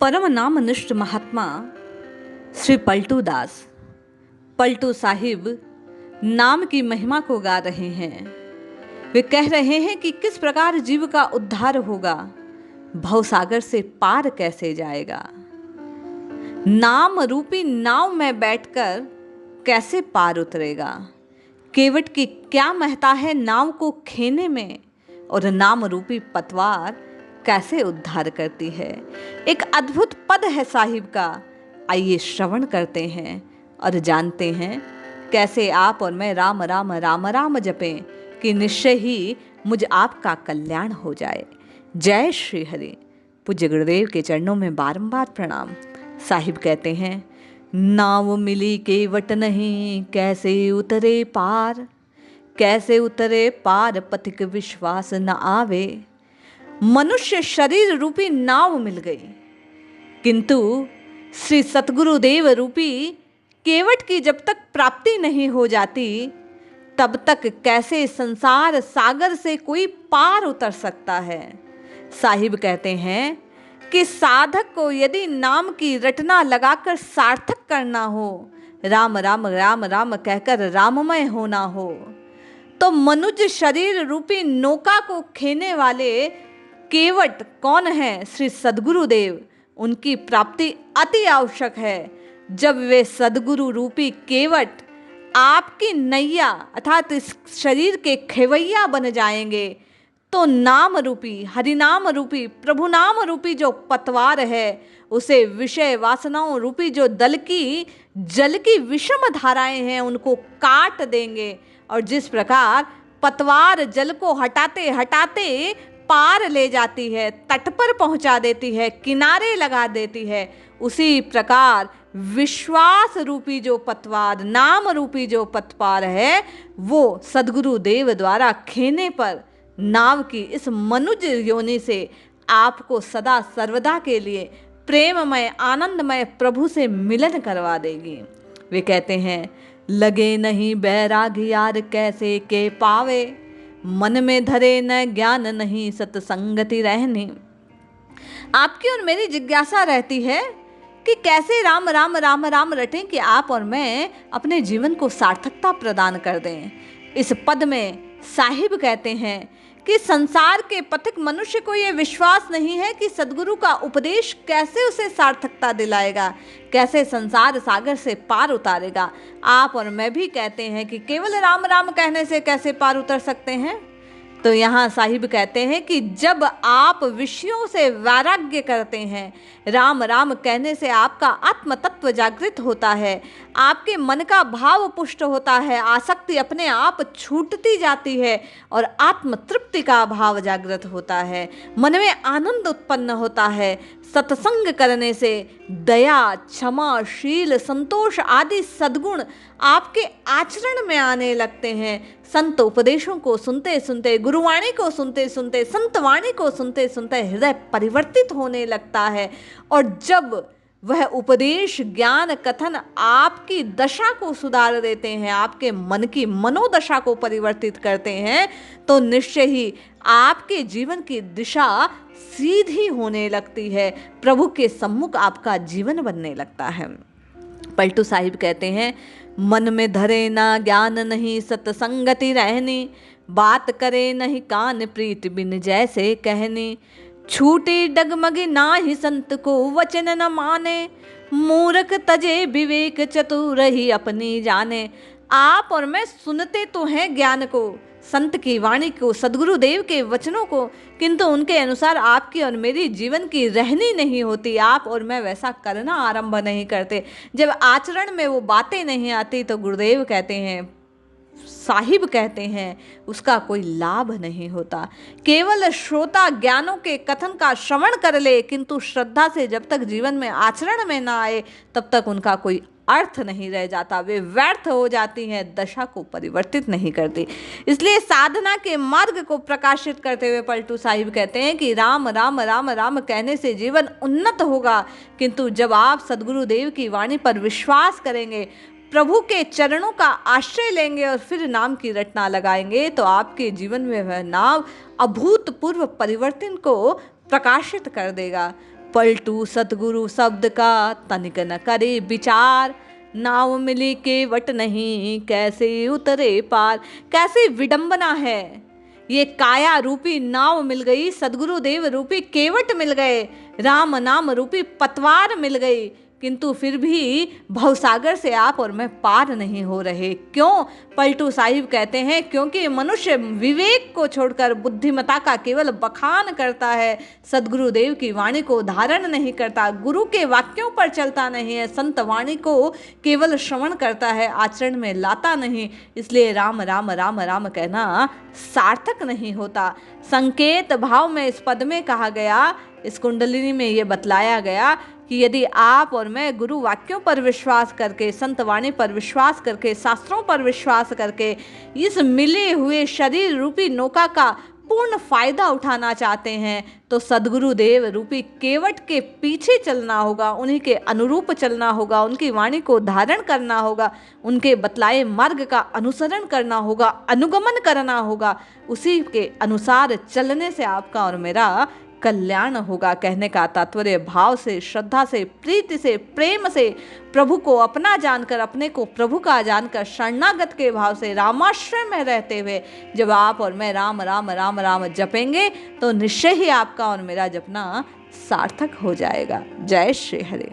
परम नामनिष्ठ महात्मा श्री पलटू दास पलटू साहिब नाम की महिमा को गा रहे हैं। वे कह रहे हैं कि किस प्रकार जीव का उद्धार होगा, भवसागर से पार कैसे जाएगा। नाम रूपी नाव में बैठकर कैसे पार उतरेगा। केवट की क्या महत्ता है नाव को खेने में, और नाम रूपी पतवार कैसे उद्धार करती है। एक अद्भुत पद है साहिब का, आइए श्रवण करते हैं और जानते हैं कैसे आप और मैं राम राम राम राम जपें कि निश्चय ही मुझ आपका कल्याण हो जाए। जय श्री हरि। पूज्य गुरुदेव के चरणों में बारंबार प्रणाम। साहिब कहते हैं, नाव मिली केवट नहीं कैसे उतरे पार, कैसे उतरे पार पथिक विश्वास न आवे। मनुष्य शरीर रूपी नाव मिल गई, किंतु श्री सतगुरुदेव रूपी केवट की जब तक प्राप्ति नहीं हो जाती तब तक कैसे संसार सागर से कोई पार उतर सकता है। साहिब कहते हैं कि साधक को यदि नाम की रटना लगाकर सार्थक करना हो, राम राम राम राम कहकर राममय होना हो, तो मनुष्य शरीर रूपी नौका को खेने वाले केवट कौन है? श्री सद्गुरुदेव। उनकी प्राप्ति अति आवश्यक है। जब वे सद्गुरु रूपी केवट आपकी नैया अर्थात इस शरीर के खेवैया बन जाएंगे तो नाम रूपी हरिनाम रूपी प्रभु नाम रूपी जो पतवार है उसे विषय वासनाओं रूपी जो जल की विषम धाराएं हैं उनको काट देंगे। और जिस प्रकार पतवार जल को हटाते हटाते पार ले जाती है, तट पर पहुंचा देती है, किनारे लगा देती है, उसी प्रकार विश्वास रूपी जो पतवार नाम रूपी जो पतवार है वो सद्गुरु देव द्वारा खेने पर नाव की इस मनुज योनि से आपको सदा सर्वदा के लिए प्रेममय आनंदमय प्रभु से मिलन करवा देगी। वे कहते हैं, लगे नहीं बैरागी यार कैसे के पावे, मन में धरे न ज्ञान नहीं सत्संगति रहनी। आपकी और मेरी जिज्ञासा रहती है कि कैसे राम राम राम राम रटें कि आप और मैं अपने जीवन को सार्थकता प्रदान कर दें। इस पद में साहिब कहते हैं कि संसार के पथिक मनुष्य को यह विश्वास नहीं है कि सद्गुरु का उपदेश कैसे उसे सार्थकता दिलाएगा, कैसे संसार सागर से पार उतारेगा। आप और मैं भी कहते हैं कि केवल राम राम कहने से कैसे पार उतर सकते हैं। तो यहाँ साहिब कहते हैं कि जब आप विषयों से वैराग्य करते हैं, राम राम कहने से आपका आत्म तत्व जागृत होता है, आपके मन का भाव पुष्ट होता है, आसक्ति अपने आप छूटती जाती है और आत्म तृप्ति का भाव जागृत होता है, मन में आनंद उत्पन्न होता है। सत्संग करने से दया क्षमा शील संतोष आदि सद्गुण आपके आचरण में आने लगते हैं। संत उपदेशों को सुनते सुनते, गुरुवाणी को सुनते सुनते, संतवाणी को सुनते सुनते हृदय परिवर्तित होने लगता है। और जब वह उपदेश ज्ञान कथन आपकी दशा को सुधार देते हैं, आपके मन की मनोदशा को परिवर्तित करते हैं, तो निश्चय ही आपके जीवन की दिशा सीधी होने लगती है, प्रभु के सम्मुख आपका जीवन बनने लगता है। पलटू साहिब कहते हैं, मन में धरे ना ज्ञान नहीं सत्संगति रहनी, बात करे नहीं कान प्रीत बिन जैसे कहनी, छूटे डगमगे ना ही संत को वचन न माने, मूर्ख तजे विवेक चतुर ही अपनी जाने। आप और मैं सुनते तो हैं ज्ञान को, संत की वाणी को, सद्गुरुदेव के वचनों को, किंतु उनके अनुसार आपकी और मेरी जीवन की रहनी नहीं होती। आप और मैं वैसा करना आरंभ नहीं करते। जब आचरण में वो बातें नहीं आती तो गुरुदेव कहते हैं, साहिब कहते हैं, उसका कोई लाभ नहीं होता। केवल श्रोता ज्ञानों के कथन का श्रवण कर ले, किंतु श्रद्धा से जब तक जीवन में आचरण में ना आए तब तक उनका कोई अर्थ नहीं रह जाता, वे व्यर्थ हो जाती हैं, दशा को परिवर्तित नहीं करती। इसलिए साधना के मार्ग को प्रकाशित करते हुए पलटू साहिब कहते हैं कि राम राम राम राम कहने से जीवन उन्नत होगा, किंतु जब आप सद्गुरुदेव की वाणी पर विश्वास करेंगे, प्रभु के चरणों का आश्रय लेंगे और फिर नाम की रटना लगाएंगे, तो आपके जीवन में वह नाम अभूतपूर्व परिवर्तन को प्रकाशित कर देगा। पलटू सतगुरु शब्द का तनिक न करे विचार, नाव मिली केवट नहीं कैसे उतरे पार। कैसी विडंबना है, ये काया रूपी नाव मिल गई, सदगुरु देव रूपी केवट मिल गए, राम नाम रूपी पतवार मिल गई, किंतु फिर भी भवसागर से आप और मैं पार नहीं हो रहे। क्यों? पलटू साहिब कहते हैं क्योंकि मनुष्य विवेक को छोड़कर बुद्धिमता का केवल बखान करता है, सदगुरुदेव की वाणी को धारण नहीं करता, गुरु के वाक्यों पर चलता नहीं है, संत वाणी को केवल श्रवण करता है, आचरण में लाता नहीं, इसलिए राम राम राम राम कहना सार्थक नहीं होता। संकेत भाव में इस पद में कहा गया, इस कुंडलिनी में ये बतलाया गया कि यदि आप और मैं गुरु वाक्यों पर विश्वास करके, संत वाणी पर विश्वास करके, शास्त्रों पर विश्वास करके इस मिले हुए शरीर रूपी नौका का पूर्ण फायदा उठाना चाहते हैं तो सदगुरु देव रूपी केवट के पीछे चलना होगा, उन्हीं के अनुरूप चलना होगा, उनकी वाणी को धारण करना होगा, उनके बतलाए मार्ग का अनुसरण करना होगा, अनुगमन करना होगा। उसी के अनुसार चलने से आपका और मेरा कल्याण होगा। कहने का तात्पर्य भाव से, श्रद्धा से, प्रीति से, प्रेम से, प्रभु को अपना जानकर, अपने को प्रभु का जानकर, शरणागत के भाव से, रामाश्रय में रहते हुए जब आप और मैं राम राम राम राम जपेंगे तो निश्चय ही आपका और मेरा जपना सार्थक हो जाएगा। जय श्री हरि।